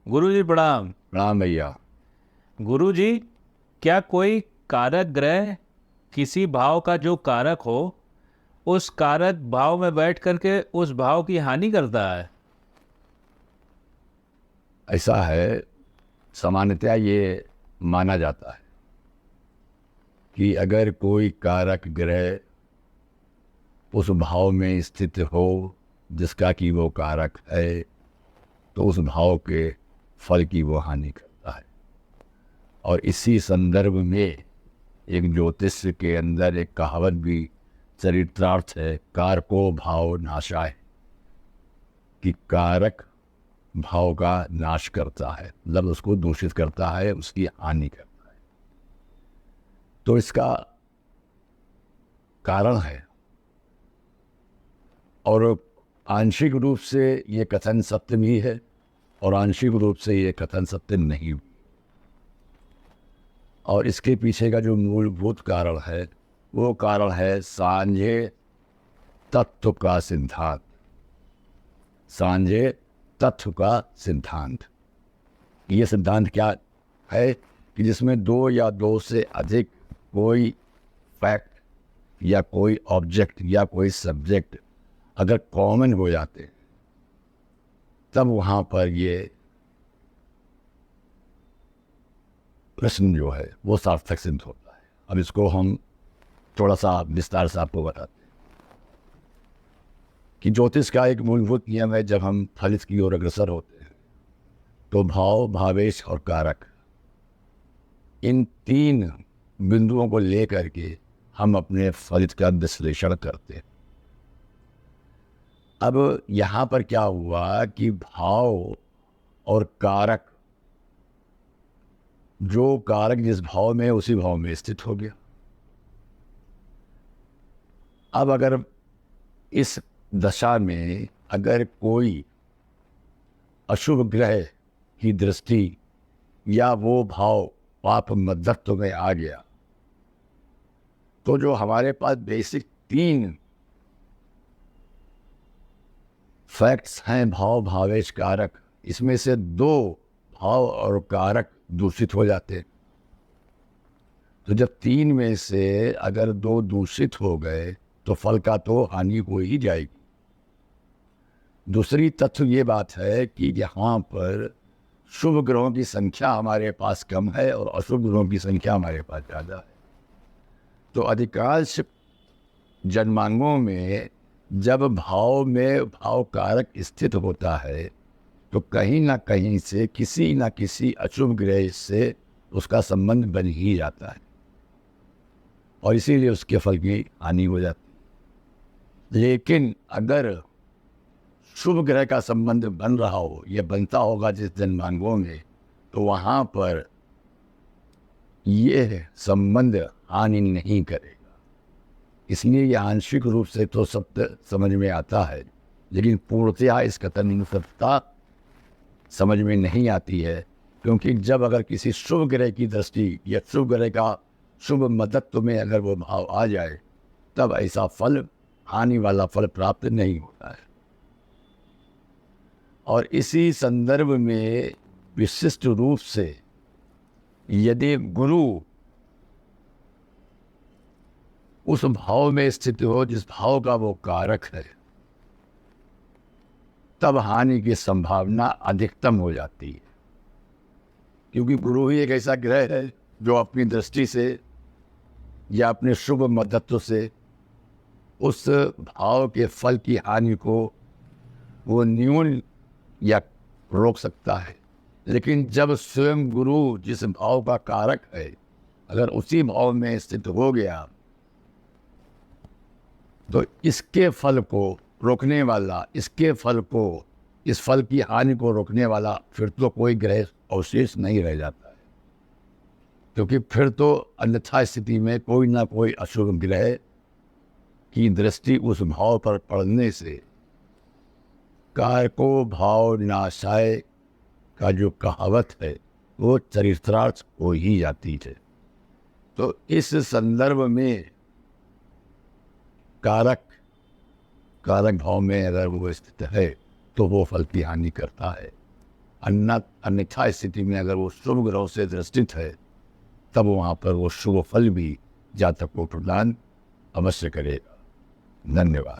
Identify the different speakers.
Speaker 1: गुरुजी प्रणाम।
Speaker 2: प्रणाम भैया।
Speaker 1: गुरुजी, क्या कोई कारक ग्रह किसी भाव का जो कारक हो उस कारक भाव में बैठ करके उस भाव की हानि करता है?
Speaker 2: ऐसा है, सामान्यतया ये माना जाता है कि अगर कोई कारक ग्रह उस भाव में स्थित हो जिसका कि वो कारक है, तो उस भाव के फल की वो हानि करता है। और इसी संदर्भ में एक ज्योतिष के अंदर एक कहावत भी चरित्रार्थ है, कारको भाव नाशाय, कि कारक भाव का नाश करता है, मतलब उसको दूषित करता है, उसकी हानि करता है। तो इसका कारण है, और आंशिक रूप से ये कथन सत्य भी है और आंशिक रूप से ये कथन सत्य नहीं भी। और इसके पीछे का जो मूलभूत कारण है वो कारण है सांझे तत्व का सिद्धांत। सांझे तत्व का सिद्धांत, ये सिद्धांत क्या है कि जिसमें दो या दो से अधिक कोई फैक्ट या कोई ऑब्जेक्ट या कोई सब्जेक्ट अगर कॉमन हो जाते हैं, तब वहाँ पर ये प्रश्न जो है वो सार्थक सिद्ध होता है। अब इसको हम थोड़ा सा विस्तार से आपको बताते हैं कि ज्योतिष का एक मूलभूत नियम है, जब हम फलित की ओर अग्रसर होते हैं तो भाव, भावेश और कारक, इन तीन बिंदुओं को लेकर के हम अपने फलित का विश्लेषण करते हैं। अब यहाँ पर क्या हुआ कि भाव और कारक, जो कारक जिस भाव में उसी भाव में स्थित हो गया। अब अगर इस दशा में अगर कोई अशुभ ग्रह की दृष्टि या वो भाव पाप मध्यत्व में आ गया, तो जो हमारे पास बेसिक तीन फैक्ट्स हैं, भाव, भावेश, कारक, इसमें से दो भाव और कारक दूषित हो जाते हैं। तो जब तीन में से अगर दो दूषित हो गए तो फल का तो हानि हो ही जाएगी। दूसरी तथ्य ये बात है कि यहाँ पर शुभ ग्रहों की संख्या हमारे पास कम है और अशुभ ग्रहों की संख्या हमारे पास ज़्यादा है। तो अधिकांश जन्मांगों में जब भाव में भाव कारक स्थित होता है तो कहीं ना कहीं से किसी न किसी अशुभ ग्रह से उसका संबंध बन ही जाता है और इसीलिए उसके फल की हानि हो जाती है। लेकिन अगर शुभ ग्रह का संबंध बन रहा हो, यह बनता होगा जिस जन्मांगों में, तो वहाँ पर यह संबंध हानि नहीं करेगा। इसलिए यह आंशिक रूप से तो सत्य समझ में आता है, लेकिन पूर्णतया इस कथन सत्यता समझ में नहीं आती है, क्योंकि जब अगर किसी शुभ ग्रह की दृष्टि या शुभ ग्रह का शुभ मदत्व में अगर वो भाव आ जाए, तब ऐसा फल, हानि वाला फल प्राप्त नहीं होता है। और इसी संदर्भ में विशिष्ट रूप से यदि गुरु उस भाव में स्थित हो जिस भाव का वो कारक है, तब हानि की संभावना अधिकतम हो जाती है, क्योंकि गुरु ही एक ऐसा ग्रह है जो अपनी दृष्टि से या अपने शुभ मदत्व से उस भाव के फल की हानि को वो न्यून या रोक सकता है। लेकिन जब स्वयं गुरु जिस भाव का कारक है अगर उसी भाव में स्थित हो गया, तो इसके फल को रोकने वाला, इसके फल को, इस फल की हानि को रोकने वाला फिर तो कोई ग्रह अवशेष नहीं रह जाता है, क्योंकि फिर तो अन्यथा स्थिति में कोई ना कोई अशुभ ग्रह की दृष्टि उस भाव पर पड़ने से कारको भाव नाशाय का जो कहावत है वो चरित्रार्थ हो ही जाती है। तो इस संदर्भ में कारक कारक भाव में अगर वो स्थित है तो वो फल की हानि करता है। अन्यथा स्थिति में अगर वो शुभ ग्रहों से दृष्टित है तब वहाँ पर वो शुभ फल भी जातक को प्रदान अवश्य करेगा। धन्यवाद।